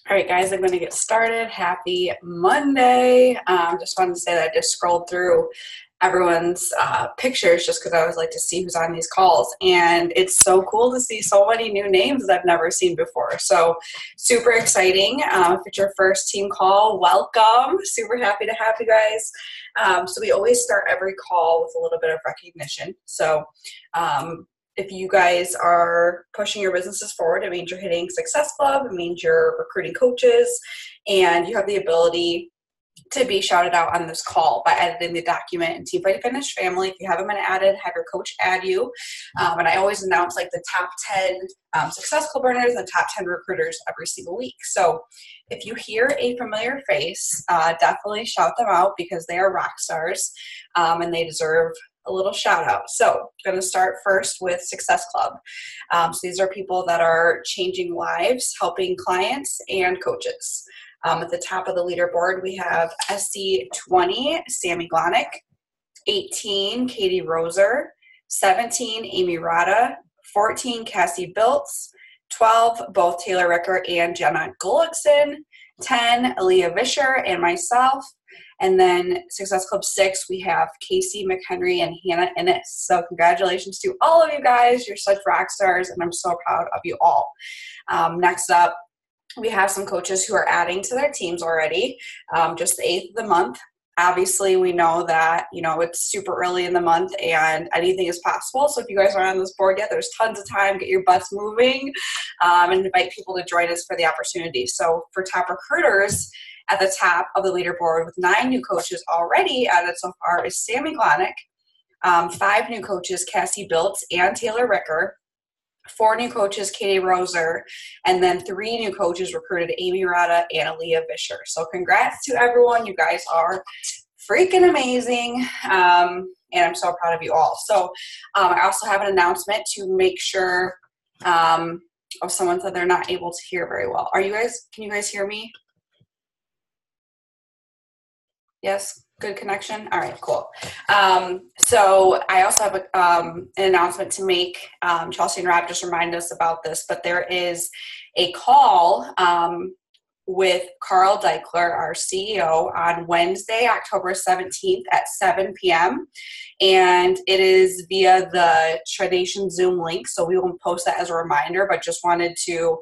All right, guys, I'm going to get started. Happy Monday. Just wanted to say that I just scrolled through everyone's pictures just because I always like to see who's on these calls. And it's so cool to see so many new names that I've never seen before. So super exciting. If it's your first team call, welcome. Super happy to have you guys. So we always start every call with a little bit of recognition. So if you guys are pushing your businesses forward, it means you're hitting Success Club, it means you're recruiting coaches, and you have the ability to be shouted out on this call by editing the document in Tftf family. If you haven't been added, have your coach add you. And I always announce like the top 10 Success Club earners and the top 10 recruiters every single week. So if you hear a familiar face, definitely shout them out because they are rock stars and they deserve a little shout out. So I'm going to start first with Success Club. So these are people that are changing lives, helping clients and coaches. At the top of the leaderboard, we have SC20, Sammy Glonick, 18, Katie Roser, 17, Amy Rada, 14, Cassie Biltz, 12, both Taylor Ricker and Jenna Gullickson, 10, Aaliyah Vischer and myself, and then Success Club 6, we have Casey McHenry and Hannah Innis. So congratulations to all of you guys. You're such rock stars, and I'm so proud of you all. Next up, we have some coaches who are adding to their teams already, just the 8th of the month. Obviously, we know that, it's super early in the month and anything is possible. So if you guys are on this board yet, there's tons of time. Get your butts moving and invite people to join us for the opportunity. So for top recruiters, at the top of the leaderboard with 9 new coaches already added so far is Sammy Glonick, 5 new coaches, Cassie Biltz and Taylor Ricker, 4 new coaches, Katie Roser, and then 3 new coaches recruited, Amy Rada and Aaliyah Vischer. So congrats to everyone. You guys are freaking amazing, and I'm so proud of you all. So I also have an announcement to make sure, someone said they're not able to hear very well. Can you guys hear me? Yes, good connection. All right, cool. So I also have an announcement to make. Chelsea and Rob just reminded us about this, but there is a call with Carl Deichler, our CEO, on Wednesday, October 17th at 7 p.m. And it is via the Tradition Zoom link. So we will post that as a reminder, but just wanted to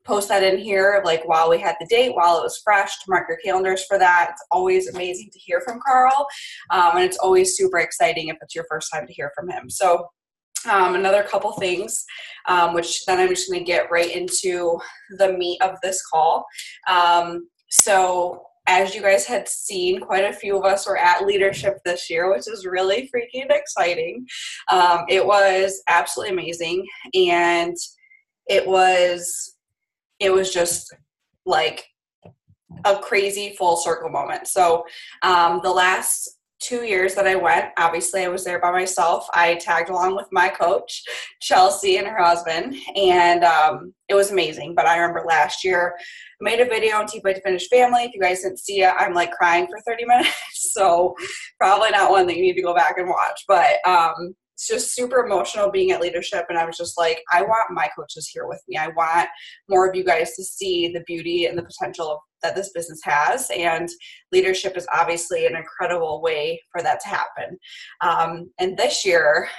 post that in here while we had the date, while it was fresh, to mark your calendars for that. It's always amazing to hear from Carl, and it's always super exciting if it's your first time to hear from him. So another couple things, which then I'm just going to get right into the meat of this call. So as you guys had seen, quite a few of us were at leadership this year, which is really freaking exciting. It was absolutely amazing, and it was just like a crazy full circle moment. So the last 2 years that I went, obviously I was there by myself. I tagged along with my coach, Chelsea, and her husband, and it was amazing. But I remember last year, I made a video on Tftf family. If you guys didn't see it, I'm crying for 30 minutes. So probably not one that you need to go back and watch. But it's just super emotional being at leadership, and I was just like, I want my coaches here with me. I want more of you guys to see the beauty and the potential that this business has, and leadership is obviously an incredible way for that to happen. And this year,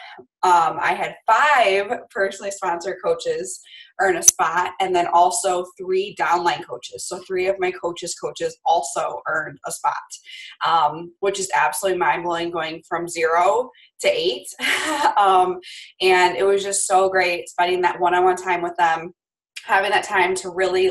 I had 5 personally sponsored coaches earn a spot, and then also 3 downline coaches. So 3 of my coaches also earned a spot, which is absolutely mind-blowing, going from 0 to 8. And it was just so great spending that one-on-one time with them, having that time to really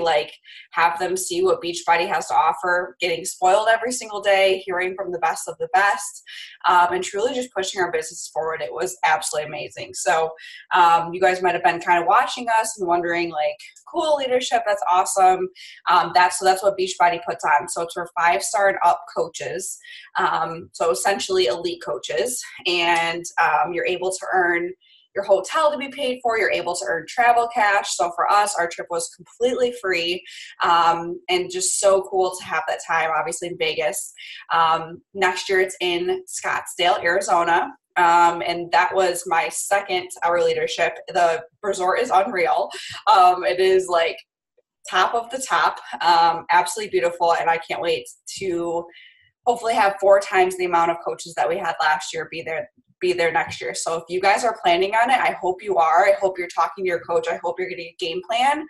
have them see what Beachbody has to offer, getting spoiled every single day, hearing from the best of the best, and truly just pushing our business forward. It was absolutely amazing. So you guys might have been kind of watching us and wondering cool leadership, that's awesome. That's what Beachbody puts on. So it's for 5-star and up coaches. So essentially elite coaches, and you're able to earn your hotel to be paid for. You're able to earn travel cash. So for us, our trip was completely free, and just so cool to have that time, obviously in Vegas. Next year it's in Scottsdale, Arizona. And that was my second hour leadership. The resort is unreal. It is top of the top, absolutely beautiful. And I can't wait to hopefully have 4 times the amount of coaches that we had last year be there next year. So if you guys are planning on it, I hope you are. I hope you're talking to your coach. I hope you're getting a game plan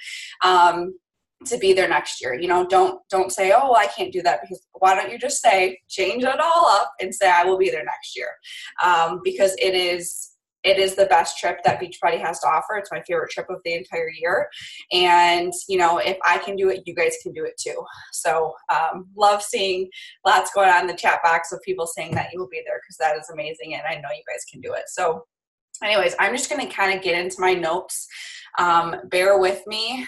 to be there next year. You know, don't say, oh, well, I can't do that, because why don't you just say, change it all up and say, I will be there next year. Because it is the best trip that Beachbody has to offer. It's my favorite trip of the entire year. And, you know, if I can do it, you guys can do it too. So love seeing lots going on in the chat box of people saying that you will be there, because that is amazing. And I know you guys can do it. So anyways, I'm just going to kind of get into my notes. Bear with me.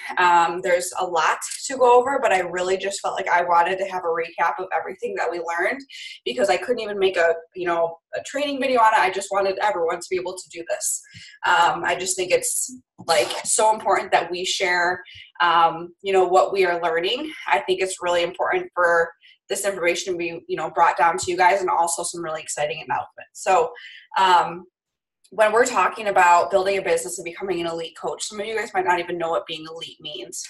There's a lot to go over, but I really just felt like I wanted to have a recap of everything that we learned, because I couldn't even make a training video on it. I just wanted everyone to be able to do this. I just think it's like so important that we share, what we are learning. I think it's really important for this information to be, brought down to you guys, and also some really exciting announcements. So, when we're talking about building a business and becoming an elite coach, some of you guys might not even know what being elite means.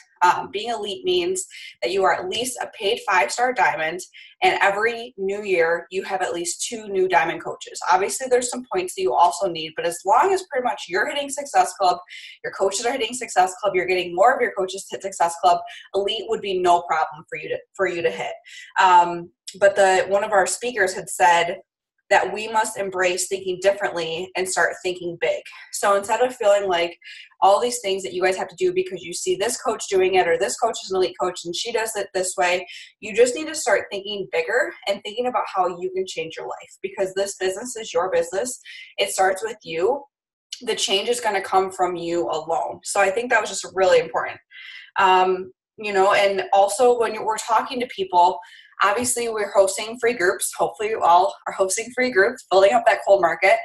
Being elite means that you are at least a paid 5-star diamond, and every new year you have at least 2 new diamond coaches. Obviously, there's some points that you also need, but as long as pretty much you're hitting Success Club, your coaches are hitting Success Club, you're getting more of your coaches to hit Success Club, elite would be no problem for you to hit. But one of our speakers had said that we must embrace thinking differently and start thinking big. So instead of feeling like all these things that you guys have to do because you see this coach doing it, or this coach is an elite coach and she does it this way, you just need to start thinking bigger and thinking about how you can change your life, because this business is your business. It starts with you. The change is going to come from you alone. So I think that was just really important. And also when we're talking to people, obviously we're hosting free groups. Hopefully you all are hosting free groups, building up that cold market.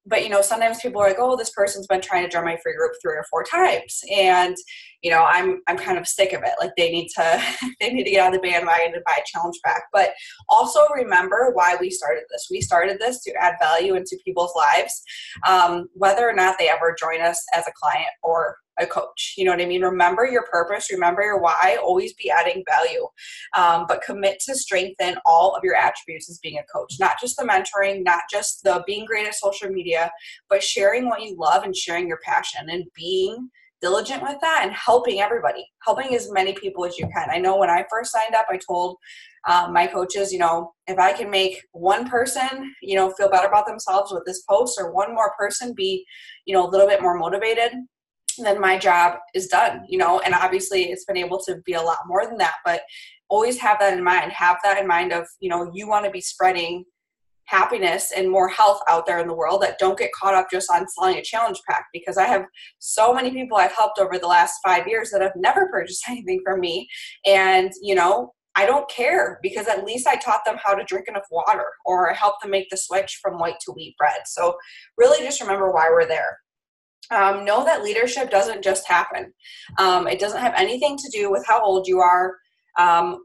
But sometimes people are like, oh, this person's been trying to join my free group 3 or 4 times. And, I'm kind of sick of it. Like they need to get on the bandwagon and buy a challenge pack. But also remember why we started this. We started this to add value into people's lives, whether or not they ever join us as a client or a coach. You know what I mean? Remember your purpose, remember your why, always be adding value, but commit to strengthen all of your attributes as being a coach, not just the mentoring, not just the being great at social media, but sharing what you love and sharing your passion and being diligent with that and helping everybody, helping as many people as you can. I know when I first signed up, I told my coaches, if I can make one person, feel better about themselves with this post, or one more person be, a little bit more motivated, then my job is done, and obviously it's been able to be a lot more than that, but always have that in mind. Have that in mind of, you want to be spreading happiness and more health out there in the world, that don't get caught up just on selling a challenge pack, because I have so many people I've helped over the last 5 years that have never purchased anything from me. And, I don't care, because at least I taught them how to drink enough water, or I helped them make the switch from white to wheat bread. So really just remember why we're there. Know that leadership doesn't just happen. It doesn't have anything to do with how old you are,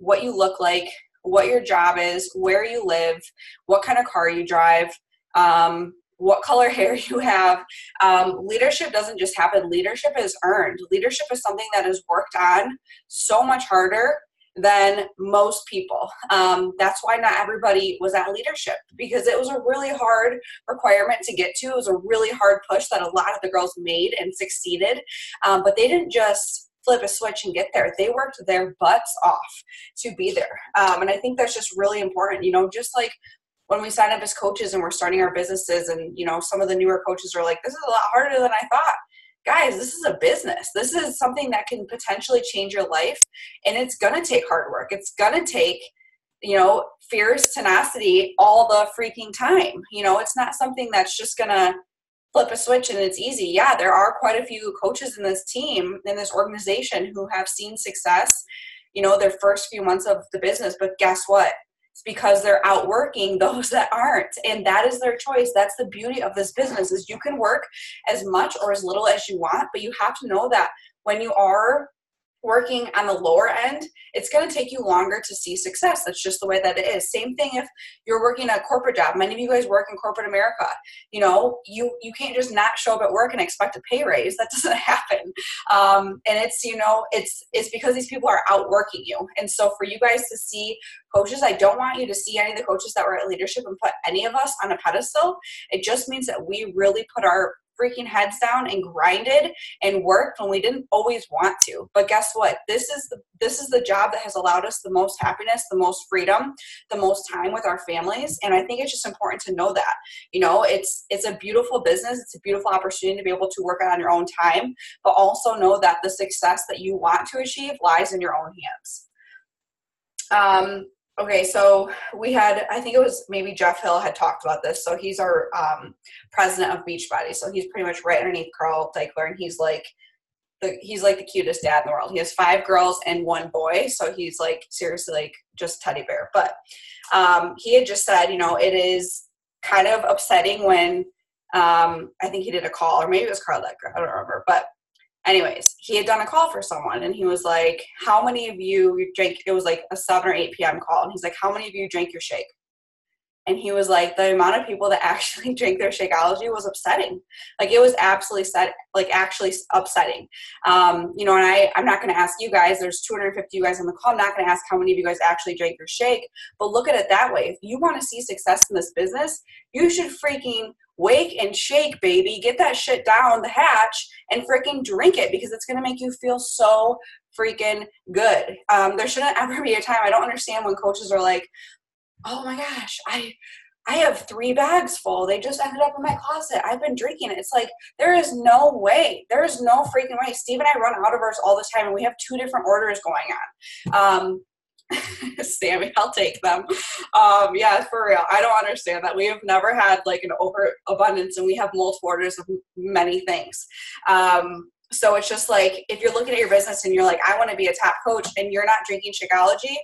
what you look like, what your job is, where you live, what kind of car you drive, what color hair you have. Leadership doesn't just happen. Leadership is earned. Leadership is something that is worked on so much harder than most people. That's why not everybody was at leadership, because it was a really hard requirement to get to. It was a really hard push that a lot of the girls made and succeeded, but they didn't just flip a switch and get there. They worked their butts off to be there. And I think that's just really important, just like when we sign up as coaches and we're starting our businesses, and, some of the newer coaches are like, this is a lot harder than I thought. Guys, this is a business. This is something that can potentially change your life, and it's going to take hard work. It's going to take, fierce tenacity all the freaking time. It's not something that's just going to flip a switch and it's easy. Yeah, there are quite a few coaches in this team, in this organization, who have seen success, their first few months of the business. But guess what? It's because they're outworking those that aren't. And that is their choice. That's the beauty of this business, is you can work as much or as little as you want, but you have to know that when you are working on the lower end, it's going to take you longer to see success. That's just the way that it is. Same thing if you're working a corporate job. Many of you guys work in corporate America. You know, you can't just not show up at work and expect a pay raise. That doesn't happen. And it's, you know, it's because these people are outworking you. And so for you guys to see coaches, I don't want you to see any of the coaches that were at leadership and put any of us on a pedestal. It just means that we really put our freaking heads down and grinded and worked when we didn't always want to. But guess what? This is the job that has allowed us the most happiness, the most freedom, the most time with our families. And I think it's just important to know that, you know, it's a beautiful business. It's a beautiful opportunity to be able to work on your own time, but also know that the success that you want to achieve lies in your own hands. Okay, so we had, I think it was maybe Jeff Hill had talked about this. So he's our president of Beachbody. So he's pretty much right underneath Carl Deichler, and he's like the cutest dad in the world. He has 5 girls and 1 boy. So he's like seriously like just teddy bear. But he had just said, you know, it is kind of upsetting when I think he did a call, or maybe it was Carl Deichler, I don't remember, but anyways, he had done a call for someone, and he was like, how many of you drank, it was like a 7 or 8 p.m. call, and he's like, how many of you drank your shake? And he was like, the amount of people that actually drank their Shakeology was upsetting. Like, it was absolutely actually upsetting. You know, and I'm not going to ask you guys, there's 250 of you guys on the call, I'm not going to ask how many of you guys actually drank your shake, but look at it that way. If you want to see success in this business, you should freaking wake and shake, baby. Get that shit down the hatch and freaking drink it, because it's going to make you feel so freaking good. There shouldn't ever be a time, I don't understand when coaches are like, oh my gosh, I have 3 bags full. They just ended up in my closet. I've been drinking it. It's like, there is no way. There is no freaking way. Steve and I run out of ours all the time, and we have 2 different orders going on. Sammy, I'll take them. Yeah, for real. I don't understand that. We have never had like an overabundance, and we have multiple orders of many things. So it's just like, if you're looking at your business and you're like, I want to be a top coach, and you're not drinking Shakeology,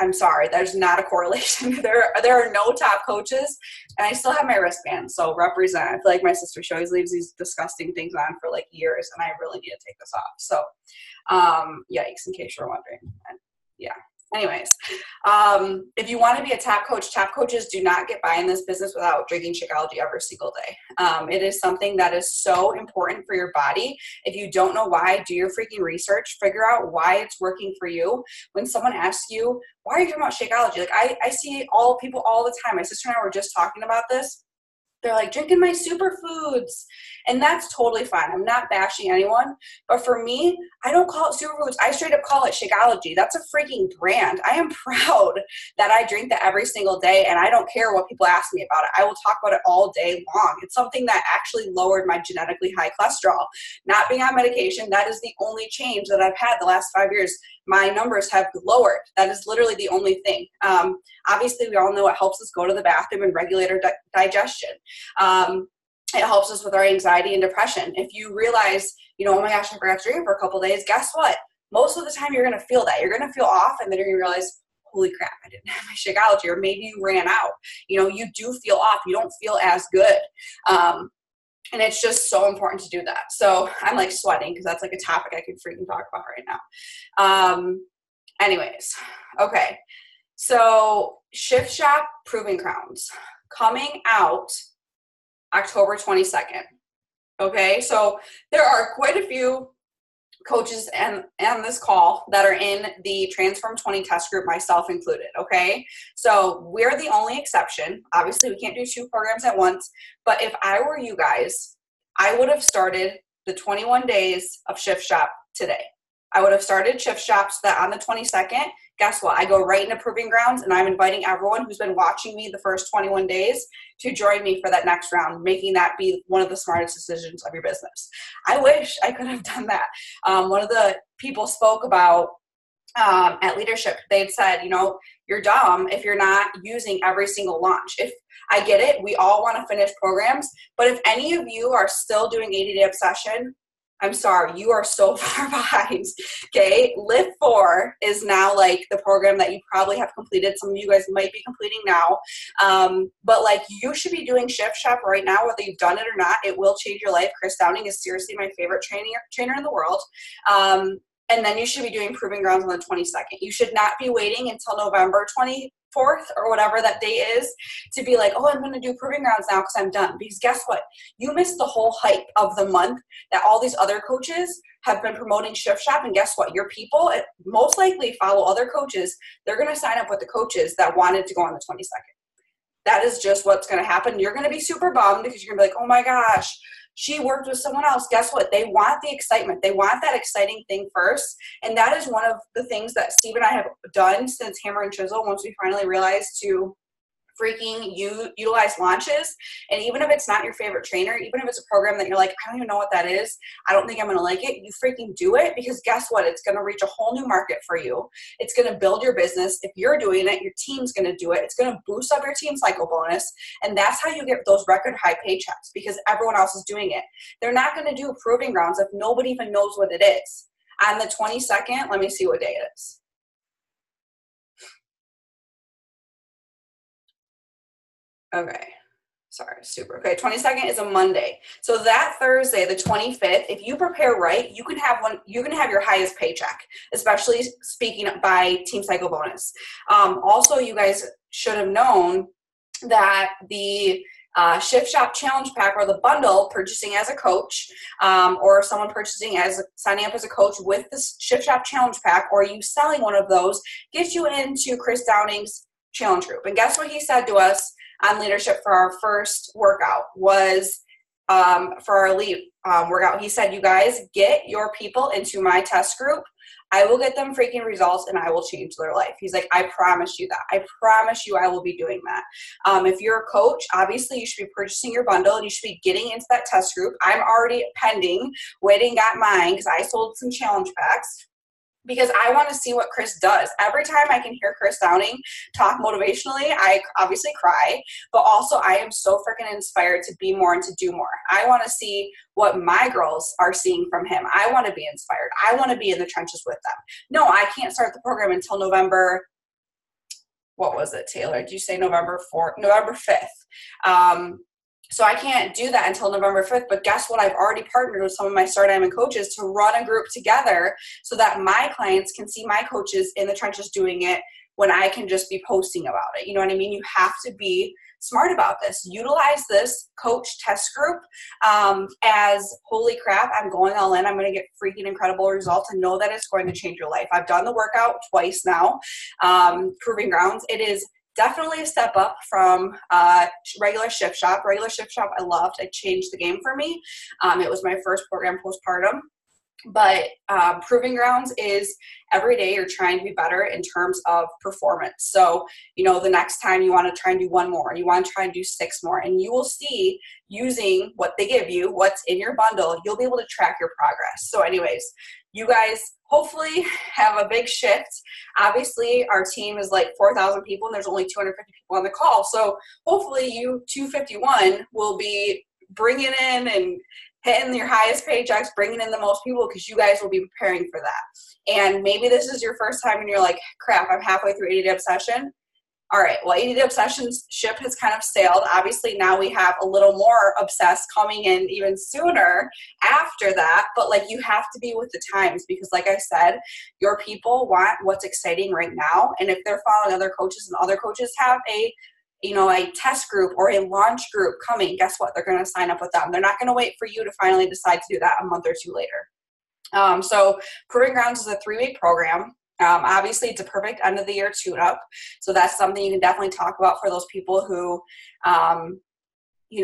I'm sorry, there's not a correlation. There are no top coaches, and I still have my wristband, so represent. I feel like my sister, she always leaves these disgusting things on for like years, and I really need to take this off. So, yikes, in case you're wondering. Yeah. Anyways, if you want to be a top coaches do not get by in this business without drinking Shakeology every single day. It is something that is so important for your body. If you don't know why, do your freaking research. Figure out why it's working for you. When someone asks you, why are you talking about Shakeology? Like, I see people all the time. My sister and I were just talking about this. They're like, drinking my superfoods. And that's totally fine. I'm not bashing anyone. But for me, I don't call it superfoods. I straight up call it Shakeology. That's a freaking brand. I am proud that I drink that every single day, and I don't care what people ask me about it. I will talk about it all day long. It's something that actually lowered my genetically high cholesterol. Not being on medication, that is the only change that I've had the last 5 years. My numbers have lowered. That is literally the only thing. Obviously, we all know it helps us go to the bathroom and regulate our digestion. It helps us with our anxiety and depression. If you realize, you know, oh my gosh, I forgot to drink for a couple of days, guess what? Most of the time you're going to feel that. You're going to feel off, and then you're going to realize, holy crap, I didn't have my Shakeology, or maybe you ran out. You know, you do feel off. You don't feel as good. And it's just so important to do that. So I'm like sweating because that's like a topic I could freaking talk about right now. Anyways, okay. So Shift Shop Proving Grounds coming out October 22nd. Okay. So there are quite a few coaches and on this call that are in the Transform 20 test group, myself included. Okay. So we're the only exception. Obviously we can't do 2 programs at once, but if I were you guys, I would have started the 21 days of Shift Shop today. I would have started Shift Shop so that on the 22nd, guess what? I go right into Proving Grounds, and I'm inviting everyone who's been watching me the first 21 days to join me for that next round, making that be one of the smartest decisions of your business. I wish I could have done that. One of the people spoke about at leadership, they'd said, you know, you're dumb if you're not using every single launch. If I get it, we all want to finish programs, but if any of you are still doing 80-day obsession, I'm sorry, you are so far behind. Okay, Lift 4 is now like the program that you probably have completed. Some of you guys might be completing now, but like you should be doing Shift Shop right now, whether you've done it or not. It will change your life. Chris Downing is seriously my favorite trainer in the world. and then you should be doing proving grounds on the 22nd. You should not be waiting until November 24th or whatever that day is to be like, oh, I'm going to do proving grounds now because I'm done. Because guess what? You missed the whole hype of the month that all these other coaches have been promoting Shift Shop. And guess what? Your people most likely follow other coaches. They're going to sign up with the coaches that wanted to go on the 22nd. That is just what's going to happen. You're going to be super bummed because you're going to be like, oh my gosh, she worked with someone else. Guess what? They want the excitement. They want that exciting thing first. And that is one of the things that Steve and I have done since Hammer and Chisel, once we finally realized to freaking utilize launches. And even if it's not your favorite trainer, even if it's a program that you're like, I don't even know what that is, I don't think I'm going to like it, you freaking do it, because guess what? It's going to reach a whole new market for you. It's going to build your business. If you're doing it, your team's going to do it. It's going to boost up your team cycle bonus. And that's how you get those record high paychecks, because everyone else is doing it. They're not going to do proving grounds if nobody even knows what it is. On the 22nd, let me see what day it is. Okay. Sorry, super. Okay, 22nd is a Monday. So that Thursday, the 25th, if you prepare right, you can have your highest paycheck, especially speaking by team cycle bonus. Also, you guys should have known that the Shift Shop Challenge Pack, or the bundle, purchasing as a coach, or someone signing up as a coach with the Shift Shop Challenge Pack, or you selling one of those, gets you into Chris Downing's challenge group. And guess what he said to us on leadership for our first workout was, for our elite workout, he said, you guys get your people into my test group. I will get them freaking results and I will change their life. He's like, I promise you that. I promise you I will be doing that. If you're a coach, obviously you should be purchasing your bundle and you should be getting into that test group. I'm already pending, waiting, got mine, because I sold some challenge packs, because I want to see what Chris does. Every time I can hear Chris Downing talk motivationally, I obviously cry, but also I am so freaking inspired to be more and to do more. I want to see what my girls are seeing from him. I want to be inspired. I want to be in the trenches with them. No, I can't start the program until November. What was it, Taylor? Did you say November 4th? November 5th. So I can't do that until November 5th, but guess what? I've already partnered with some of my Star Diamond coaches to run a group together so that my clients can see my coaches in the trenches doing it when I can just be posting about it. You know what I mean? You have to be smart about this. Utilize this coach test group as, holy crap, I'm going all in. I'm going to get freaking incredible results, and know that it's going to change your life. I've done the workout twice now, proving grounds. It is definitely a step up from regular Shift Shop. Regular Shift Shop I loved. It changed the game for me. It was my first program postpartum. But proving grounds is every day you're trying to be better in terms of performance. So, the next time you want to try and do one more, you want to try and do 6 more, and you will see, using what they give you, what's in your bundle, you'll be able to track your progress. So anyways, you guys hopefully have a big shift. Obviously, our team is like 4,000 people and there's only 250 people on the call. So hopefully you 251 will be bringing in and hitting your highest paychecks, bringing in the most people, because you guys will be preparing for that. And maybe this is your first time and you're like, crap, I'm halfway through 80 Day Obsession. All right, well, 80 Day Obsession's ship has kind of sailed. Obviously, now we have a little more obsessed coming in even sooner after that. But, you have to be with the times, because, like I said, your people want what's exciting right now. And if they're following other coaches and other coaches have a test group or a launch group coming, guess what? They're going to sign up with them. They're not going to wait for you to finally decide to do that a month or two later. So Proving Grounds is a 3-week program. Obviously, it's a perfect end of the year tune-up. So that's something you can definitely talk about for those people who,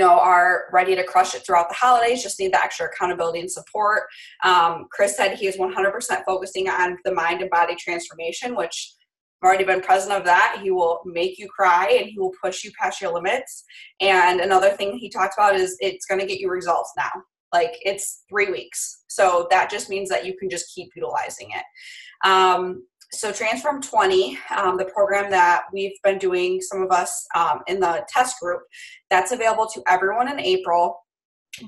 are ready to crush it throughout the holidays, just need the extra accountability and support. Chris said he is 100% focusing on the mind and body transformation, which I've already been present of that. He will make you cry and he will push you past your limits. And another thing he talked about is it's going to get you results now. It's 3 weeks. So that just means that you can just keep utilizing it. So Transform 20, the program that we've been doing, some of us in the test group, that's available to everyone in April.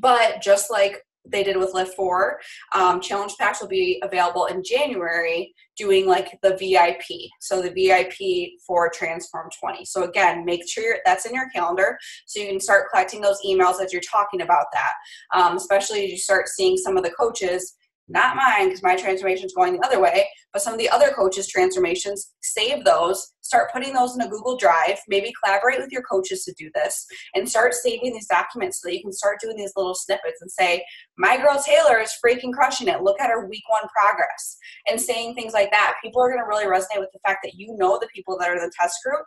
But just like they did with Lift 4, challenge packs will be available in January, doing the VIP. So the VIP for Transform 20. So again, make sure that's in your calendar so you can start collecting those emails as you're talking about that. Especially as you start seeing some of the coaches not mine because my transformation is going the other way, but some of the other coaches' transformations, save those, start putting those in a Google Drive, maybe collaborate with your coaches to do this, and start saving these documents so that you can start doing these little snippets and say, my girl Taylor is freaking crushing it. Look at her week 1 progress. And saying things like that, people are going to really resonate with the fact that you know the people that are in the test group,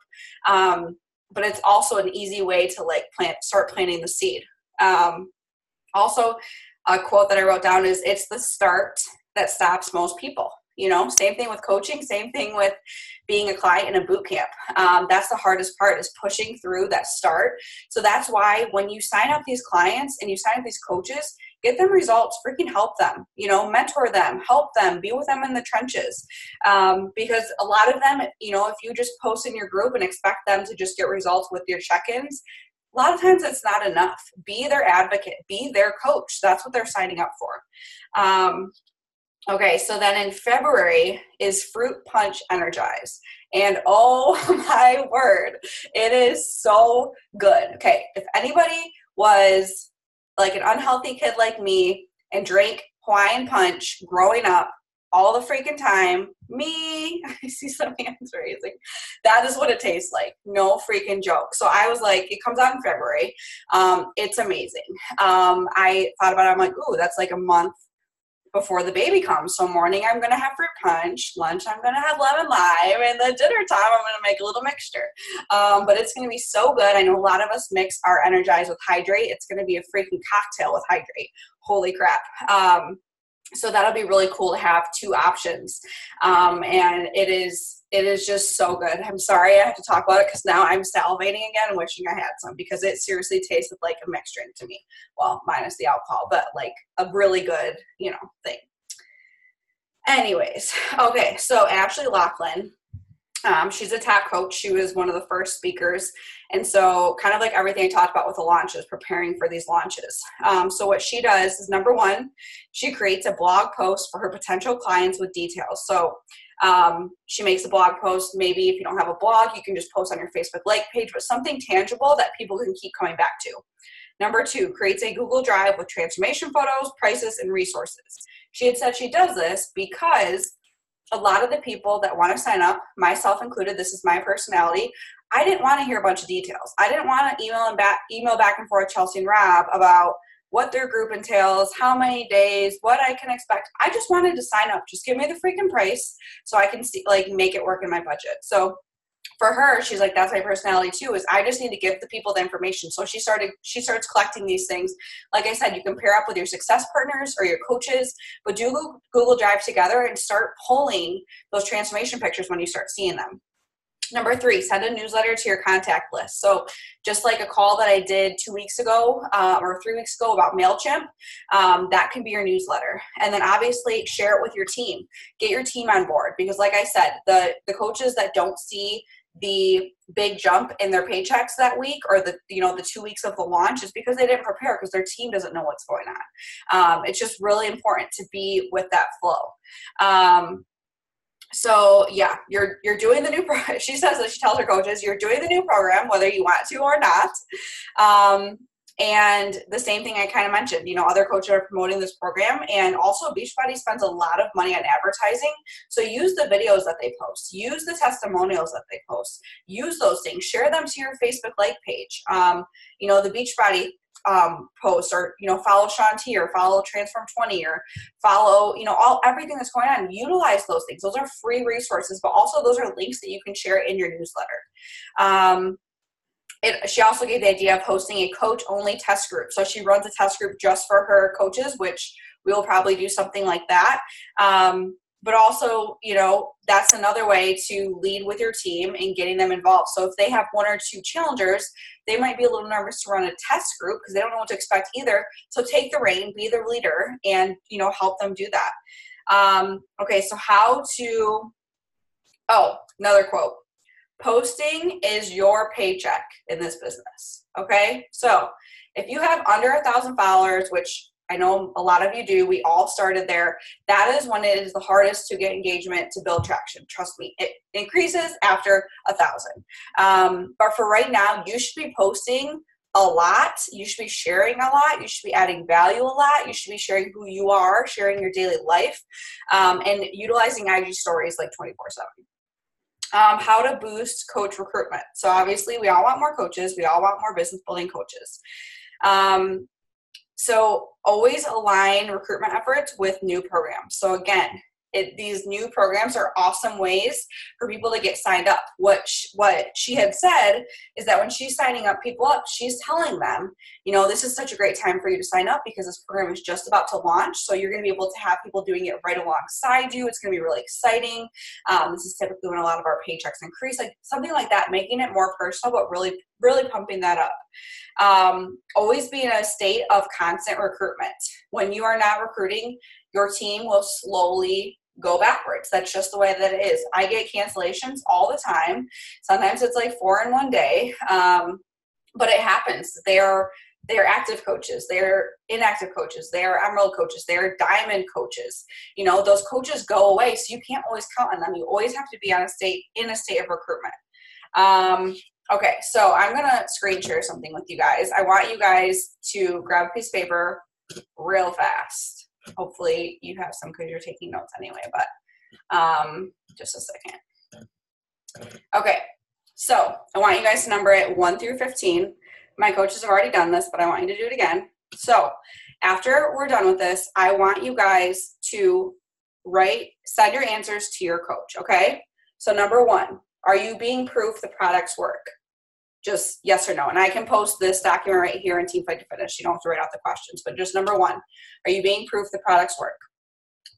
but it's also an easy way to like start planting the seed. Also, a quote that I wrote down is, it's the start that stops most people. You know, same thing with coaching, same thing with being a client in a boot camp. That's the hardest part, is pushing through that start. So that's why when you sign up these clients and you sign up these coaches, get them results, freaking help them, you know, mentor them, help them, be with them in the trenches. Because a lot of them, you know, if you just post in your group and expect them to just get results with your check-ins, a lot of times it's not enough. Be their advocate, be their coach. That's what they're signing up for. Okay, so then in February is Fruit Punch Energize. And oh my word, it is so good. Okay, if anybody was like an unhealthy kid like me and drank Hawaiian Punch growing up all the freaking time, me, I see some hands raising. That is what it tastes like. No freaking joke. So I was like, it comes out in February. It's amazing. I thought about it. I'm like, ooh, that's like a month before the baby comes. So morning, I'm going to have fruit punch. Lunch, I'm going to have lemon lime. And then dinner time, I'm going to make a little mixture. But it's going to be so good. I know a lot of us mix our Energize with Hydrate. It's going to be a freaking cocktail with Hydrate. Holy crap. So that'll be really cool to have 2 options. And it is just so good. I'm sorry I have to talk about it because now I'm salivating again and wishing I had some, because it seriously tasted like a mixed drink to me. Well, minus the alcohol, but like a really good, you know, thing. Anyways, okay, so Ashley Laughlin, she's a TAP coach. She was one of the first speakers. And so kind of like everything I talked about with the launches, preparing for these launches. So what she does is, number 1, she creates a blog post for her potential clients with details. So she makes a blog post. Maybe if you don't have a blog, you can just post on your Facebook like page, but something tangible that people can keep coming back to. Number 2, creates a Google Drive with transformation photos, prices, and resources. She had said she does this because a lot of the people that want to sign up, myself included, this is my personality, I didn't want to hear a bunch of details. I didn't want to email back and forth Chelsea and Rob about what their group entails, how many days, what I can expect. I just wanted to sign up. Just give me the freaking price so I can see, like, make it work in my budget. So for her, she's like, that's my personality too, is I just need to give the people the information. So she starts collecting these things. Like I said, you can pair up with your success partners or your coaches, but do Google Drive together and start pulling those transformation pictures when you start seeing them. Number 3, send a newsletter to your contact list. So just like a call that I did 2 weeks ago or 3 weeks ago about MailChimp, that can be your newsletter. And then obviously share it with your team. Get your team on board, because like I said, the coaches that don't see the big jump in their paychecks that week, or the 2 weeks of the launch, is because they didn't prepare, because their team doesn't know what's going on. It's just really important to be with that flow. So yeah, you're doing the new program. She says that she tells her coaches, you're doing the new program, whether you want to or not. And the same thing I kind of mentioned, other coaches are promoting this program, and also Beachbody spends a lot of money on advertising. So use the videos that they post, use the testimonials that they post, use those things, share them to your Facebook like page. The Beachbody post, or follow Shanti, or follow Transform 20, or follow everything that's going on. Utilize those things. Those are free resources, but also those are links that you can share in your newsletter. She also gave the idea of hosting a coach only test group. So she runs a test group just for her coaches, which we will probably do something like that. But also, that's another way to lead with your team and getting them involved. So if they have 1 or 2 challengers, they might be a little nervous to run a test group because they don't know what to expect either. So take the reign, be the leader, and, help them do that. Okay, so another quote. Posting is your paycheck in this business. Okay, so if you have under 1,000 followers, which I know a lot of you do, we all started there, that is when it is the hardest to get engagement, to build traction. Trust me, it increases after 1,000. But for right now, you should be posting a lot. You should be sharing a lot. You should be adding value a lot. You should be sharing who you are, sharing your daily life, and utilizing IG stories like 24/7. How to boost coach recruitment. So obviously we all want more coaches. We all want more business building coaches. So always align recruitment efforts with new programs. So again, these new programs are awesome ways for people to get signed up. What she had said is that when she's signing up people up, she's telling them, this is such a great time for you to sign up because this program is just about to launch. So you're going to be able to have people doing it right alongside you. It's going to be really exciting. This is typically when a lot of our paychecks increase, like something like that, making it more personal, but really, really pumping that up. Always be in a state of constant recruitment. When you are not recruiting, your team will slowly go backwards. That's just the way that it is. I get cancellations all the time. Sometimes it's like 4 in one day, but it happens. They're active coaches. They're inactive coaches. They're emerald coaches. They're diamond coaches. Those coaches go away, so you can't always count on them. You always have to be in a state of recruitment. Okay, so I'm going to screen share something with you guys. I want you guys to grab a piece of paper real fast. Hopefully you have some because you're taking notes anyway, but just a second. Okay, so I want you guys to number it 1 through 15. My coaches have already done this, but I want you to do it again. So after we're done with this, I want you guys to send your answers to your coach, okay? So number 1, are you being proof the products work? Just yes or no. And I can post this document right here in Team Fight to Finish. You don't have to write out the questions, but just number 1, are you being proof the products work?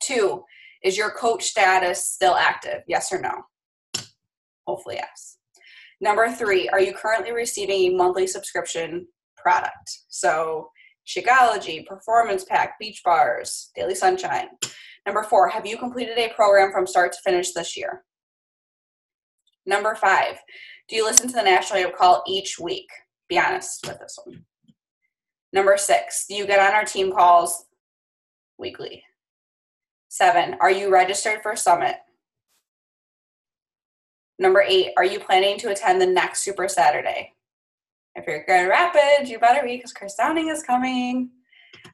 2, is your coach status still active? Yes or no? Hopefully yes. Number 3, are you currently receiving a monthly subscription product? So Shakeology, Performance Pack, Beach Bars, Daily Sunshine. Number 4, have you completed a program from start to finish this year? Number 5, do you listen to the National Wake Up Call each week? Be honest with this one. Number 6, do you get on our team calls weekly? 7, are you registered for Summit? Number 8, are you planning to attend the next Super Saturday? If you're Grand Rapids, you better be because Chris Downing is coming.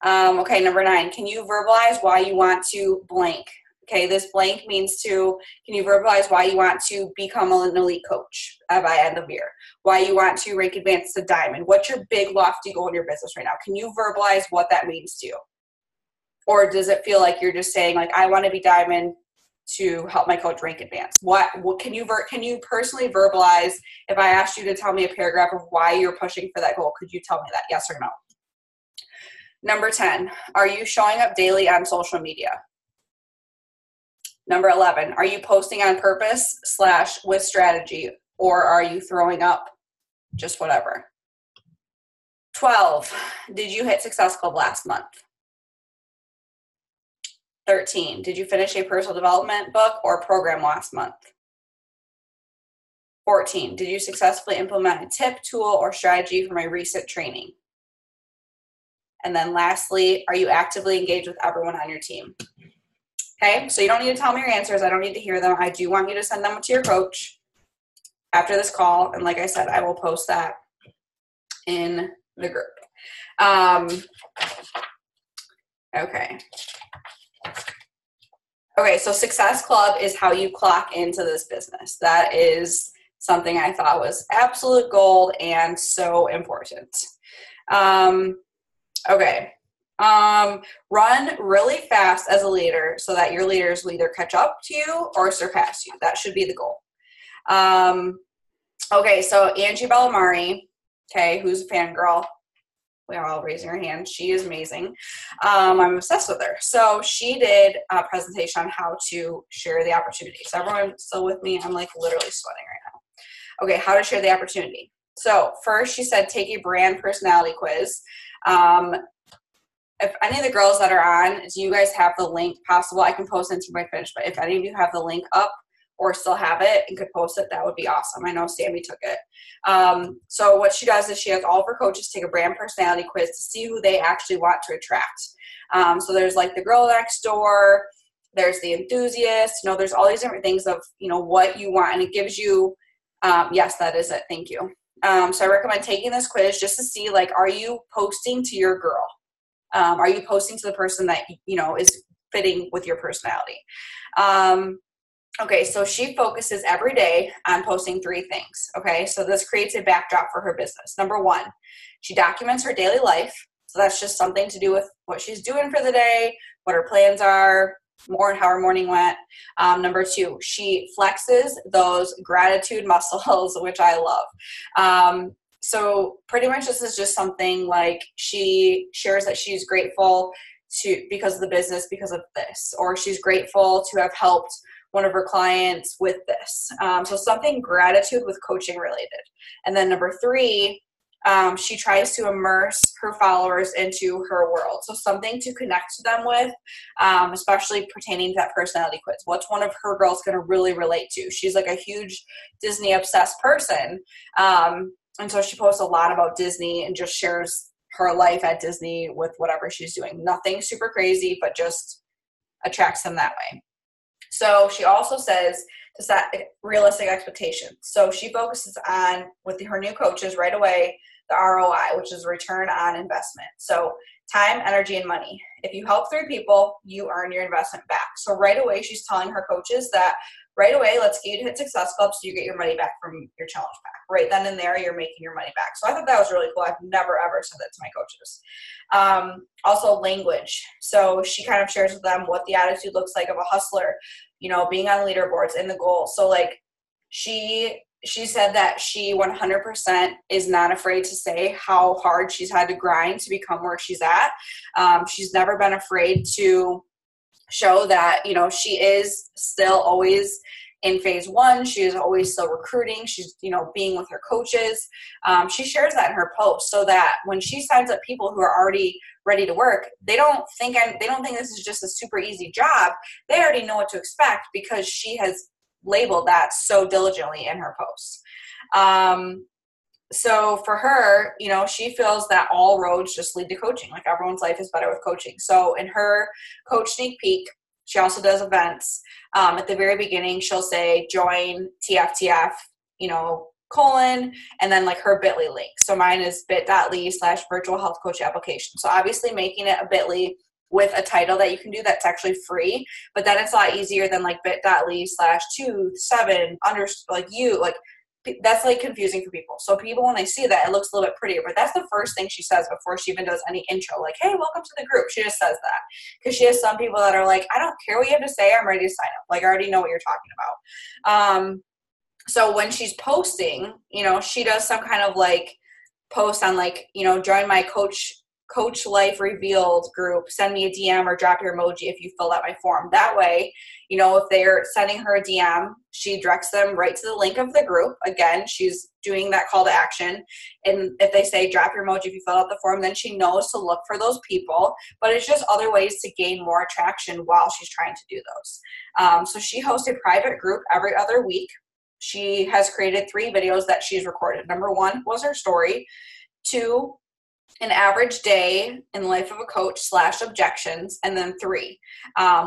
Okay, number 9, can you verbalize why you want to blank? Okay, this blank means can you verbalize why you want to become an elite coach by end of year? Why you want to rank advanced to diamond? What's your big lofty goal in your business right now? Can you verbalize what that means to you? Or does it feel like you're just saying like, I want to be diamond to help my coach rank advanced? What can you personally verbalize? If I asked you to tell me a paragraph of why you're pushing for that goal, could you tell me that? Yes or no? Number 10, are you showing up daily on social media? Number 11, are you posting on purpose / with strategy, or are you throwing up just whatever? 12, did you hit Success Club last month? 13, did you finish a personal development book or program last month? 14, did you successfully implement a tip, tool, or strategy from a recent training? And then lastly, are you actively engaged with everyone on your team? Okay, so you don't need to tell me your answers. I don't need to hear them. I do want you to send them to your coach after this call. And like I said, I will post that in the group. Okay. Okay, so Success Club is how you clock into this business. That is something I thought was absolute gold and so important. Okay. Run really fast as a leader so that your leaders will either catch up to you or surpass you. That should be the goal. Okay, so Angie Bellamari, okay, who's a fangirl. We are all raising our hands. She is amazing. I'm obsessed with her. So she did a presentation on how to share the opportunity. So everyone still with me? I'm like literally sweating right now. Okay, how to share the opportunity. So first she said, take a brand personality quiz. If any of the girls that are on, do you guys have the link possible? I can post it until I finish, but if any of you have the link up or still have it and could post it, that would be awesome. I know Sammy took it. So what she does is she has all of her coaches take a brand personality quiz to see who they actually want to attract. So there's like the girl next door, there's the enthusiast, there's all these different things of, what you want. And it gives you, yes, that is it. Thank you. So I recommend taking this quiz just to see, like, are you posting to your girl? Are you posting to the person that, is fitting with your personality? Okay, so she focuses every day on posting 3 things. Okay, so this creates a backdrop for her business. Number 1, she documents her daily life. So that's just something to do with what she's doing for the day, what her plans are, how her morning went. Number 2, she flexes those gratitude muscles, which I love. So pretty much this is just something like she shares that she's grateful because of the business, because of this, or she's grateful to have helped one of her clients with this. So something gratitude with coaching related. And then number 3, she tries to immerse her followers into her world. So something to connect to them with, especially pertaining to that personality quiz. What's one of her girls going to really relate to? She's like a huge Disney obsessed person. And so she posts a lot about Disney and just shares her life at Disney with whatever she's doing. Nothing super crazy, but just attracts them that way. So she also says to set realistic expectations. So she focuses on, with her new coaches right away, the ROI, which is return on investment. So time, energy, and money. If you help 3 people, you earn your investment back. So right away, she's telling her coaches that right away, let's get you to hit Success Club so you get your money back from your challenge pack. Right then and there, you're making your money back. So I thought that was really cool. I've never, ever said that to my coaches. Also language. So she kind of shares with them what the attitude looks like of a hustler, being on leaderboards and the goal. So like she said that she 100% is not afraid to say how hard she's had to grind to become where she's at. She's never been afraid to show that, she is still always in phase 1. She is always still recruiting. She's, being with her coaches. She shares that in her post so that when she signs up people who are already ready to work, they don't think this is just a super easy job. They already know what to expect because she has labeled that so diligently in her posts. So for her, she feels that all roads just lead to coaching. Like everyone's life is better with coaching. So in her coach sneak peek, she also does events. At the very beginning, she'll say, join Tftf, colon, and then like her bit.ly link. So mine is bit.ly/virtual health coach application. So obviously making it a bit.ly with a title that you can do that's actually free, but then it's a lot easier than like bit.ly/27 that's like confusing for people. So people, when they see that, it looks a little bit prettier, but that's the first thing she says before she even does any intro. Like, hey, welcome to the group. She just says that because she has some people that are like, I don't care what you have to say. I'm ready to sign up. Like, I already know what you're talking about. So when she's posting, she does some kind of like post on like, join my Coach Life Revealed group, send me a DM or drop your emoji if you fill out my form. That way, if they're sending her a DM, she directs them right to the link of the group. Again, she's doing that call to action. And if they say drop your emoji if you fill out the form, then she knows to look for those people. But it's just other ways to gain more attraction while she's trying to do those. So she hosts a private group every other week. She has created 3 videos that she's recorded. Number 1 was her story. 2, an average day in the life of a coach / objections, and then 3,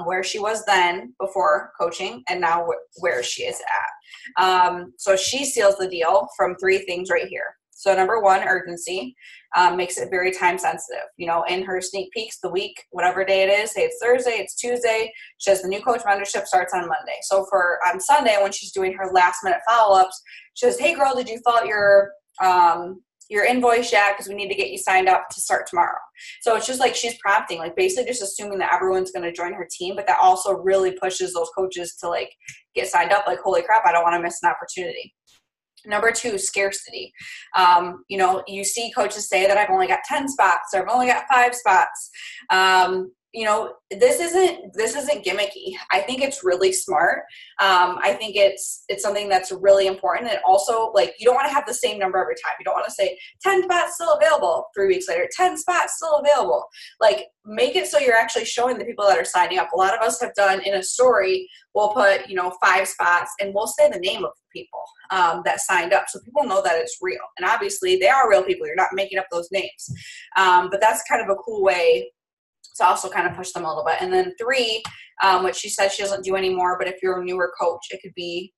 where she was then before coaching and now where she is at. So she seals the deal from 3 things right here. So number 1, urgency, makes it very time sensitive. In her sneak peeks, the week, whatever day it is, say it's Thursday, it's Tuesday, she says the new coach mentorship starts on Monday. So on Sunday, when she's doing her last minute follow-ups, she says, hey girl, did you fill out your invoice yet? Because we need to get you signed up to start tomorrow. So it's just like she's prompting, like basically just assuming that everyone's going to join her team, but that also really pushes those coaches to like get signed up. Like, holy crap, I don't want to miss an opportunity. Number 2, scarcity. You see coaches say that I've only got 10 spots or I've only got 5 spots. This isn't gimmicky. I think it's really smart. I think it's something that's really important. And also, like, you don't want to have the same number every time. You don't want to say 10 spots still available 3 weeks later, 10 spots still available. Like, make it so you're actually showing the people that are signing up. A lot of us have done in a story, we'll put, 5 spots and we'll say the name of the people that signed up. So people know that it's real. And obviously they are real people. You're not making up those names. But that's kind of a cool way So I also kind of push them a little bit. And then 3, which she said she doesn't do anymore, but if you're a newer coach, it could be,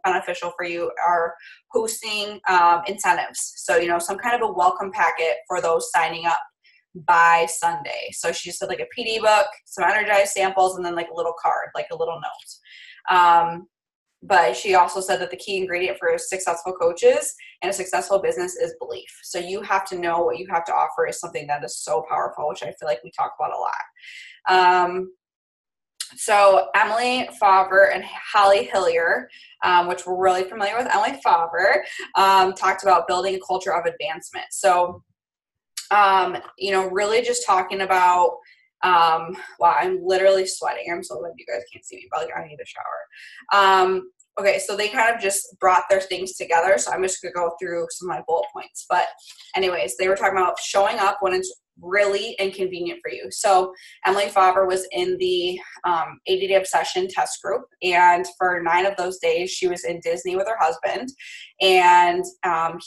beneficial for you, are hosting incentives. So, some kind of a welcome packet for those signing up by Sunday. So she said like a PD book, some energized samples, and then like a little card, like a little note. But she also said that the key ingredient for successful coaches and a successful business is belief. So you have to know what you have to offer is something that is so powerful, which I feel like we talk about a lot. So Emily Favre and Holly Hillier, which we're really familiar with, Emily Favre, talked about building a culture of advancement. So, really just talking about, wow, I'm literally sweating. I'm so glad you guys can't see me, but I need a shower. Okay, so they kind of just brought their things together. So I'm just going to go through some of my bullet points. But anyways, they were talking about showing up when it's really inconvenient for you. So Emily Favre was in the 80-day obsession test group. And for 9 of those days, she was in Disney with her husband. And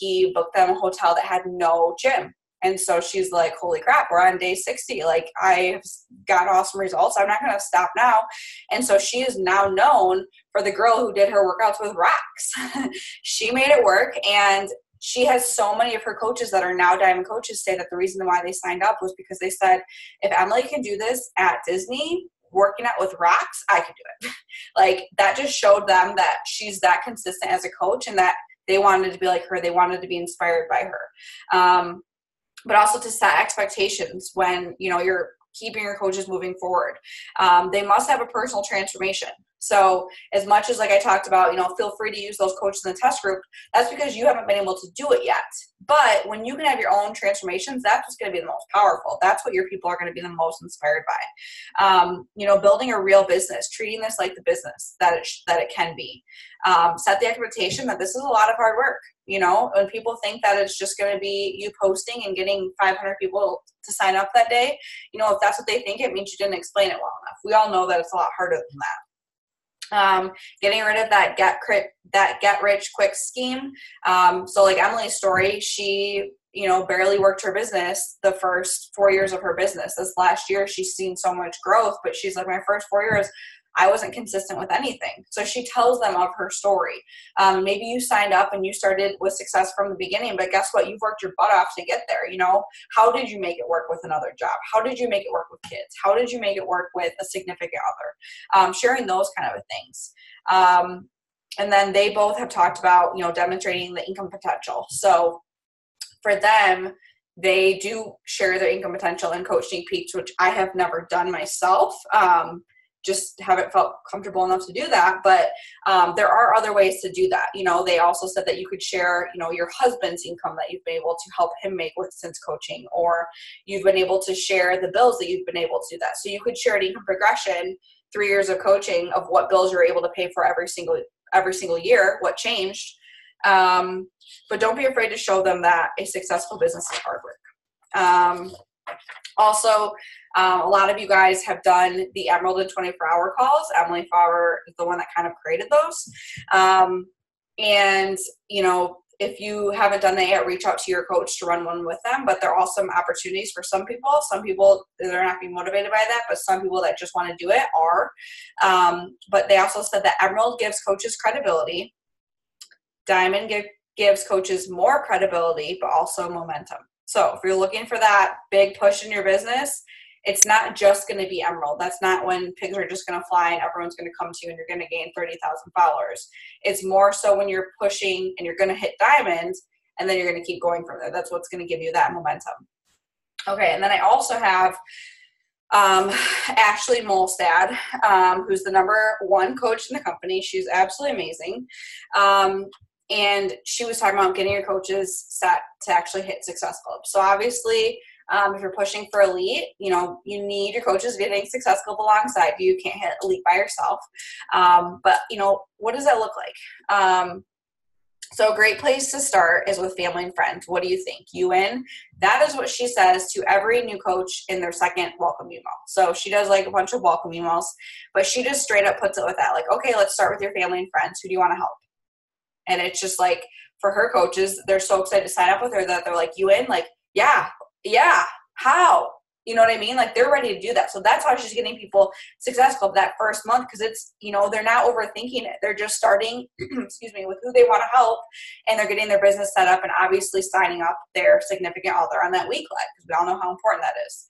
he booked them a hotel that had no gym. And so she's like, holy crap, we're on day 60. Like, I've got awesome results. I'm not going to stop now. And so she is now known for the girl who did her workouts with rocks. She made it work. And she has so many of her coaches that are now Diamond coaches say that the reason why they signed up was because they said, if Emily can do this at Disney, working out with rocks, I can do it. Like, that just showed them that she's that consistent as a coach and that they wanted to be like her. They wanted to be inspired by her. But also to set expectations when, you're keeping your coaches moving forward. They must have a personal transformation. So as much as like I talked about, feel free to use those coaches in the test group. That's because you haven't been able to do it yet. But when you can have your own transformations, that's what's going to be the most powerful. That's what your people are going to be the most inspired by. Building a real business, treating this like the business that it can be. Set the expectation that this is a lot of hard work. When people think that it's just going to be you posting and getting 500 people to sign up that day, if that's what they think, it means you didn't explain it well enough. We all know that it's a lot harder than that. Getting rid of that get rich quick scheme. So like Emily's story, she, barely worked her business the first 4 years of her business. This last year, she's seen so much growth, but she's like, my first 4 years, I wasn't consistent with anything. So she tells them of her story. Maybe you signed up and you started with success from the beginning, but guess what? You've worked your butt off to get there. How did you make it work with another job? How did you make it work with kids? How did you make it work with a significant other? Sharing those kind of things. And then they both have talked about, demonstrating the income potential. So for them, they do share their income potential in Coach Sneak Peeks, which I have never done myself. Just haven't felt comfortable enough to do that. But there are other ways to do that. They also said that you could share, your husband's income that you've been able to help him make since coaching, or you've been able to share the bills that you've been able to do that. So you could share an income progression, 3 years of coaching, of what bills you're able to pay for every single year, what changed. But don't be afraid to show them that a successful business is hard work. Also, a lot of you guys have done the Emerald and 24-hour calls. Emily Favre is the one that kind of created those. And, if you haven't done that yet, reach out to your coach to run one with them. But there are also some opportunities for some people. Some people, they're not being motivated by that, but some people that just want to do it are. But they also said that Emerald gives coaches credibility. Diamond gives coaches more credibility, but also momentum. So if you're looking for that big push in your business, it's not just going to be Emerald. That's not when pigs are just going to fly and everyone's going to come to you and you're going to gain 30,000 followers. It's more so when you're pushing and you're going to hit diamonds, and then you're going to keep going from there. That's what's going to give you that momentum. Okay, and then I also have Ashley Molstad, who's the #1 coach in the company. She's absolutely amazing. And she was talking about getting your coaches set to actually hit Success Club. So obviously, if you're pushing for elite, you need your coaches getting Success Club alongside you. You can't hit elite by yourself. But, what does that look like? So a great place to start is with family and friends. What do you think? You in? That is what she says to every new coach in their second welcome email. So she does like a bunch of welcome emails, but she just straight up puts it with that. Like, okay, let's start with your family and friends. Who do you want to help? And it's just like, for her coaches, they're so excited to sign up with her that they're like, you in? Like, yeah, how? You know what I mean? Like they're ready to do that. So that's how she's getting people Success Club that first month, because it's, they're not overthinking it. They're just starting, excuse me, with who they want to help, and they're getting their business set up and obviously signing up their significant other on that week live, because we all know how important that is.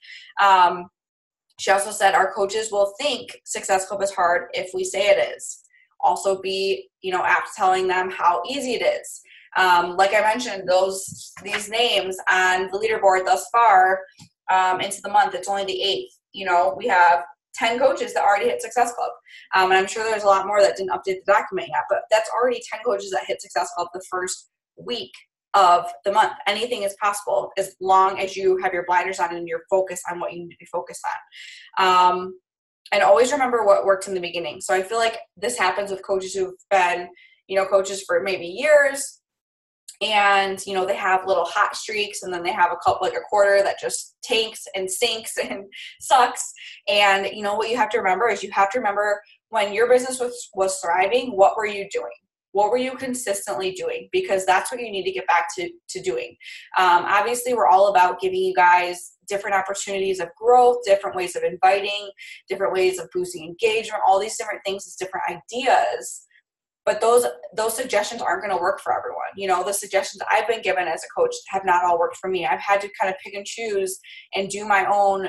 She also said our coaches will think Success Club is hard if we say it is. Also be, apt telling them how easy it is. Like I mentioned, these names on the leaderboard thus far into the month, it's only the 8th. We have 10 coaches that already hit Success Club. And I'm sure there's a lot more that didn't update the document yet, but that's already 10 coaches that hit Success Club the first week of the month. Anything is possible as long as you have your blinders on and you're focused on what you need to be focused on. And always remember what worked in the beginning. So I feel like this happens with coaches who've been, coaches for maybe years, and they have little hot streaks, and then they have a quarter that just tanks and sinks and sucks. And what you have to remember is when your business was thriving, what were you doing? What were you consistently doing? Because that's what you need to get back to doing. Obviously, we're all about giving you guys different opportunities of growth, different ways of inviting, different ways of boosting engagement, all these different things as different ideas. But those suggestions aren't going to work for everyone. The suggestions I've been given as a coach have not all worked for me. I've had to kind of pick and choose and do my own,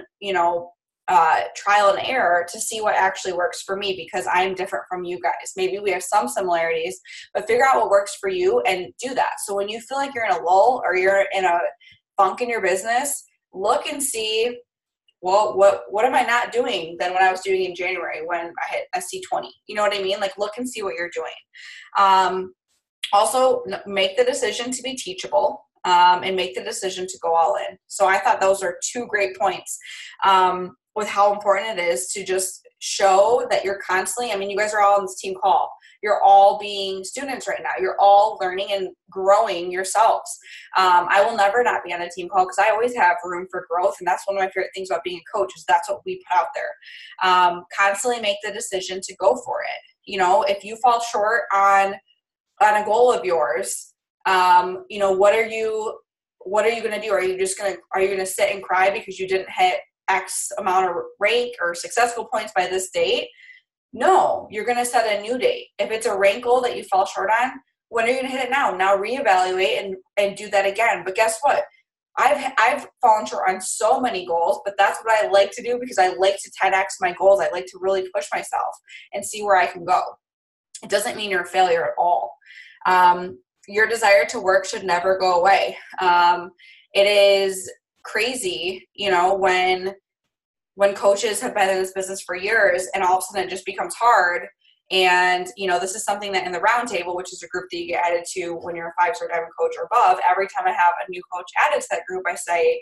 trial and error to see what actually works for me, because I'm different from you guys. Maybe we have some similarities, but figure out what works for you and do that. So when you feel like you're in a lull or you're in a funk in your business, look and see, well, what am I not doing than what I was doing in January when I hit SC20? You know what I mean? Like, look and see what you're doing. Also, make the decision to be teachable, and make the decision to go all in. So I thought those are 2 great points with how important it is to just show that you're constantly, you guys are all on this team call. You're all being students right now. You're all learning and growing yourselves. I will never not be on a team call, because I always have room for growth. And that's one of my favorite things about being a coach, is that's what we put out there. Constantly make the decision to go for it. If you fall short on a goal of yours, what are you going to do? Are you going to sit and cry because you didn't hit X amount of rank or successful points by this date? No, you're going to set a new date. If it's a rank goal that you fell short on, when are you going to hit it now? Now reevaluate and do that again. But guess what? I've fallen short on so many goals, but that's what I like to do, because I like to 10x my goals. I like to really push myself and see where I can go. It doesn't mean you're a failure at all. Your desire to work should never go away. It is crazy, when coaches have been in this business for years and all of a sudden it just becomes hard. And, this is something that in the roundtable, which is a group that you get added to when you're a 5-star diamond coach or above, every time I have a new coach added to that group, I say,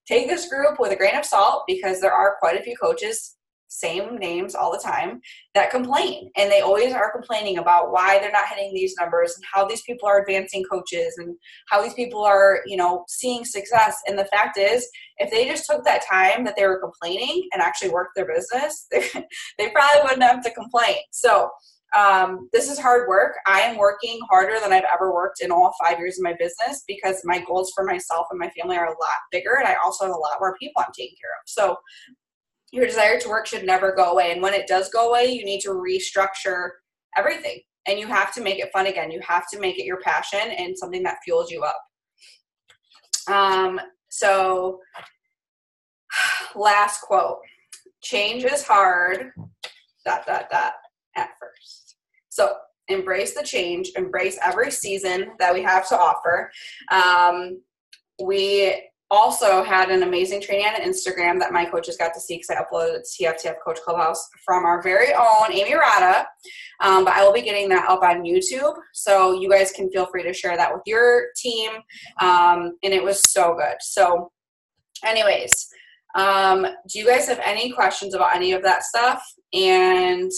take this group with a grain of salt, because there are quite a few coaches, same names all the time, that complain. And they always are complaining about why they're not hitting these numbers, and how these people are advancing coaches, and how these people are, seeing success. And the fact is, if they just took that time that they were complaining and actually worked their business, they probably wouldn't have to complain. So this is hard work. I am working harder than I've ever worked in all 5 years of my business, because my goals for myself and my family are a lot bigger. And I also have a lot more people I'm taking care of. So your desire to work should never go away. And when it does go away, you need to restructure everything. And you have to make it fun again. You have to make it your passion and something that fuels you up. So last quote, change is hard, ... at first. So embrace the change, embrace every season that we have to offer. We also had an amazing training on Instagram that my coaches got to see, because I uploaded it to Tftf Coach Clubhouse, from our very own Amy Rada. But I will be getting that up on YouTube, so you guys can feel free to share that with your team. And it was so good. So anyways, do you guys have any questions about any of that stuff? And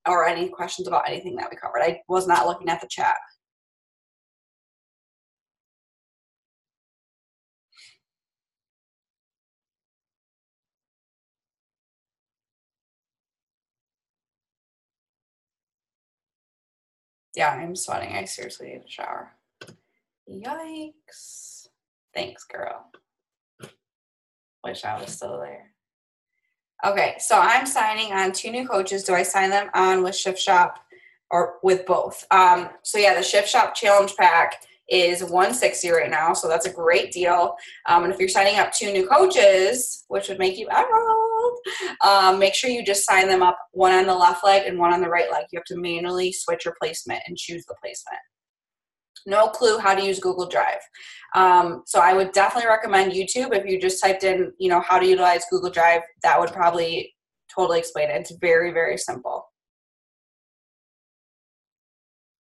or any questions about anything that we covered? I was not looking at the chat. Yeah, I'm sweating. I seriously need a shower. Yikes. Thanks, girl. Wish I was still there. Okay, so I'm signing on 2 new coaches. Do I sign them on with Shift Shop or with both? So yeah, the Shift Shop Challenge Pack is $160 right now, so that's a great deal. And if you're signing up 2 new coaches, which would make you emerald, make sure you just sign them up, one on the left leg and one on the right leg. You have to manually switch your placement and choose the placement. No clue how to use Google Drive. So I would definitely recommend YouTube. If you just typed in, how to utilize Google Drive, that would probably totally explain it. It's very, very simple.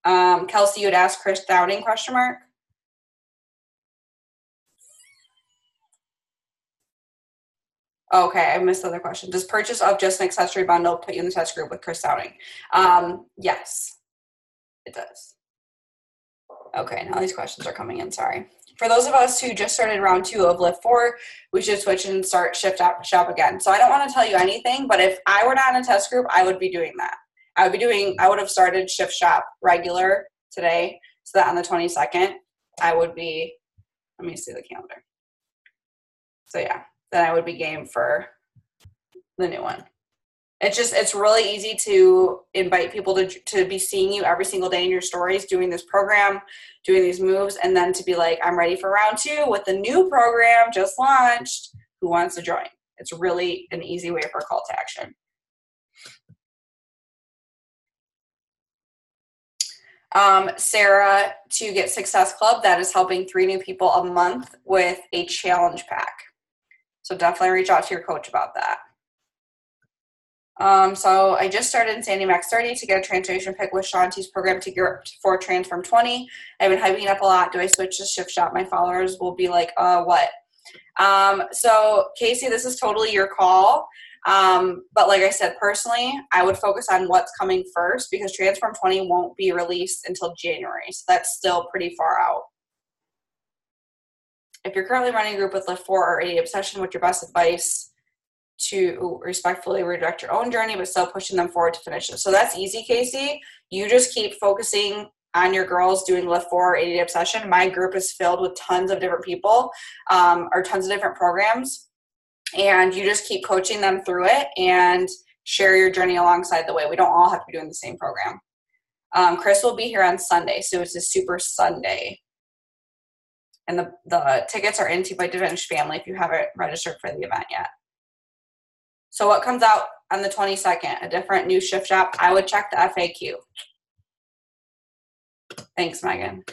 Kelsey, you had asked Chris Downing, ? Okay, I missed the other question. Does purchase of just an accessory bundle put you in the test group with Chris Downing? Yes, it does. Okay, now these questions are coming in, sorry. For those of us who just started round 2 of Lift 4, we should switch and start Shift Shop again. So I don't want to tell you anything, but if I were not in a test group, I would be doing that. I would have started Shift Shop regular today, so that on the 22nd, I would be, let me see the calendar. So yeah, then I would be game for the new one. It's really easy to invite people to be seeing you every single day in your stories, doing this program, doing these moves, and then to be like, I'm ready for round 2 with the new program just launched. Who wants to join? It's really an easy way for a call to action. Sarah, to get Success Club, that is helping 3 new people a month with a challenge pack. So definitely reach out to your coach about that. So I just started in Sandy Max 30 to get a transformation pick with Shanti's program to gear up for Transform 20. I've been hyping it up a lot. Do I switch to Shift Shop? My followers will be like, what? So Casey, this is totally your call. But like I said, personally, I would focus on what's coming first because Transform 20 won't be released until January. So that's still pretty far out. If you're currently running a group with Lift 4 or AD Obsession, what's your best advice to respectfully redirect your own journey, but still pushing them forward to finish it? So that's easy, Casey. You just keep focusing on your girls doing Lift 4 or AD Obsession. My group is filled with tons of different people or tons of different programs. And you just keep coaching them through it and share your journey alongside the way. We don't all have to be doing the same program. Chris will be here on Sunday, so it's a Super Sunday. And the tickets are in by Diminished Family if you haven't registered for the event yet. So what comes out on the 22nd? A different new Shift Shop. I would check the FAQ. Thanks, Megan.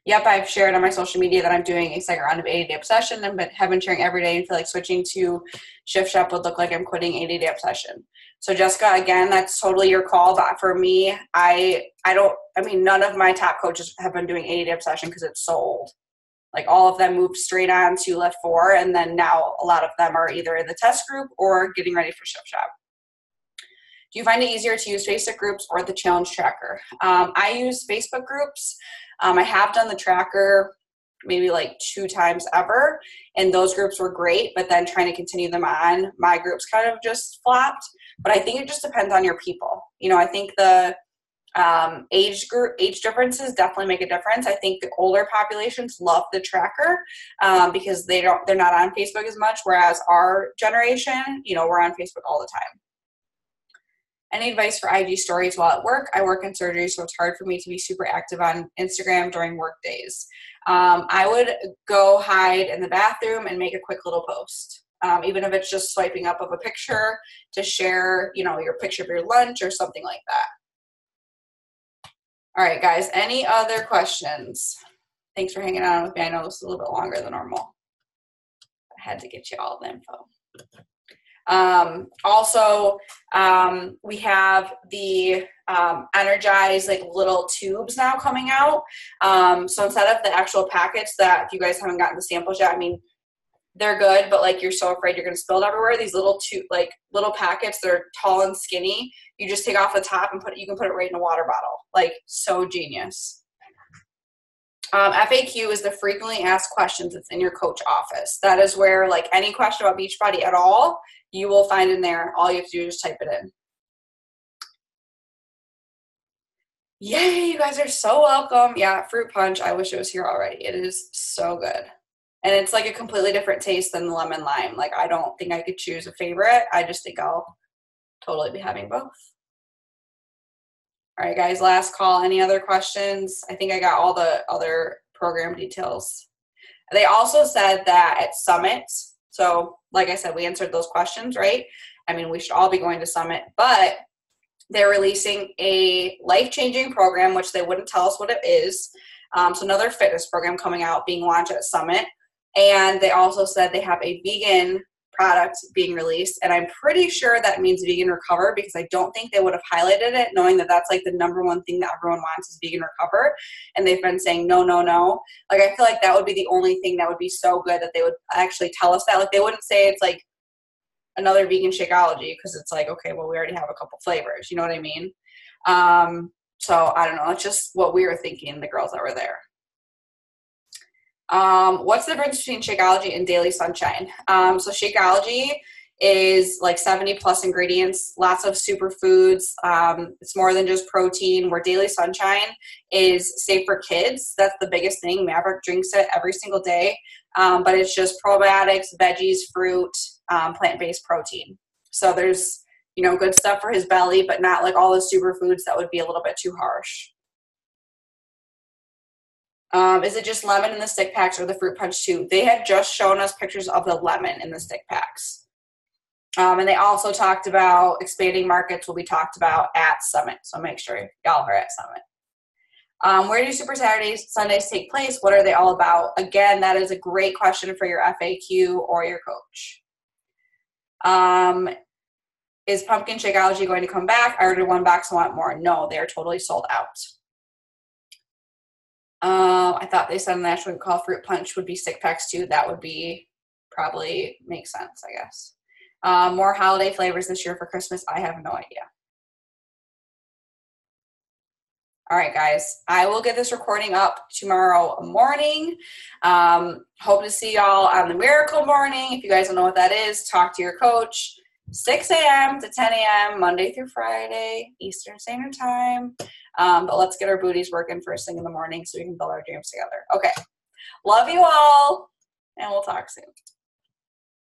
Yep, I've shared on my social media that I'm doing a second round of 80-day obsession and have been sharing every day and feel like switching to Shift Shop would look like I'm quitting 80-day obsession. So Jessica, again, that's totally your call. But for me, none of my top coaches have been doing 80-day obsession because it's so old. Like all of them moved straight on to Lift 4, and then now a lot of them are either in the test group or getting ready for Shift Shop. Do you find it easier to use Facebook groups or the challenge tracker? I use Facebook groups. I have done the tracker maybe like 2 times ever, and those groups were great, but then trying to continue them on, my groups kind of just flopped. But I think it just depends on your people. I think the age differences definitely make a difference. I think the older populations love the tracker because they're not on Facebook as much, whereas our generation, we're on Facebook all the time. Any advice for IG stories while at work? I work in surgery, so it's hard for me to be super active on Instagram during work days. I would go hide in the bathroom and make a quick little post. Even if it's just swiping up of a picture to share, your picture of your lunch or something like that. All right, guys, any other questions? Thanks for hanging on with me. I know this is a little bit longer than normal. I had to get you all the info. We have the Energize little tubes now coming out. So instead of the actual packets that if you guys haven't gotten the samples yet, they're good, but you're so afraid you're going to spill it everywhere. These little little packets that are tall and skinny, you just take off the top and you can put it right in a water bottle. So genius. FAQ is the frequently asked questions that's in your coach office. That is where any question about Beachbody at all, you will find in there. All you have to do is type it in. Yay, you guys are so welcome. Yeah, fruit punch. I wish it was here already. It is so good. And it's like a completely different taste than the lemon lime. Like, I don't think I could choose a favorite. I just think I'll totally be having both. All right, guys, last call. Any other questions? I think I got all the other program details. They also said that at Summit, so like I said, we answered those questions, right? I mean, we should all be going to Summit, but they're releasing a life-changing program, which they wouldn't tell us what it is. So another fitness program coming out, being launched at Summit. And they also said they have a vegan product being released. And I'm pretty sure that means vegan recover, because I don't think they would have highlighted it, knowing that that's like the number one thing that everyone wants is vegan recover. And they've been saying, no, no, no. Like, I feel like that would be the only thing that would be so good that they would actually tell us that. Like, they wouldn't say it's like another vegan Shakeology, because it's like, okay, well, we already have a couple flavors. You know what I mean? So I don't know. It's just what we were thinking, the girls that were there. What's the difference between Shakeology and Daily Sunshine? So Shakeology is like 70 plus ingredients, lots of superfoods. It's more than just protein, where Daily Sunshine is safe for kids. That's the biggest thing. Maverick drinks it every single day. But it's just probiotics, veggies, fruit, plant-based protein. So there's, you know, good stuff for his belly, but not like all the superfoods that would be a little bit too harsh. Is it just lemon in the stick packs or the fruit punch too? They had just shown us pictures of the lemon in the stick packs. And they also talked about expanding markets will be talked about at Summit. So make sure y'all are at Summit. Where do Super Saturdays, Sundays take place? What are they all about? Again, that is a great question for your FAQ or your coach. Is Pumpkin Shakeology going to come back? I ordered one box and want more. No, they're totally sold out. I thought they said National Call Fruit Punch would be stick packs too. That would be probably make sense, I guess. More holiday flavors this year for Christmas. I have no idea. All right, guys, I will get this recording up tomorrow morning. Hope to see y'all on the Miracle Morning. If you guys don't know what that is, talk to your coach. 6 a.m. to 10 a.m. Monday through Friday, Eastern Standard Time. But let's get our booties working first thing in the morning so we can build our dreams together. Okay. Love you all, and we'll talk soon.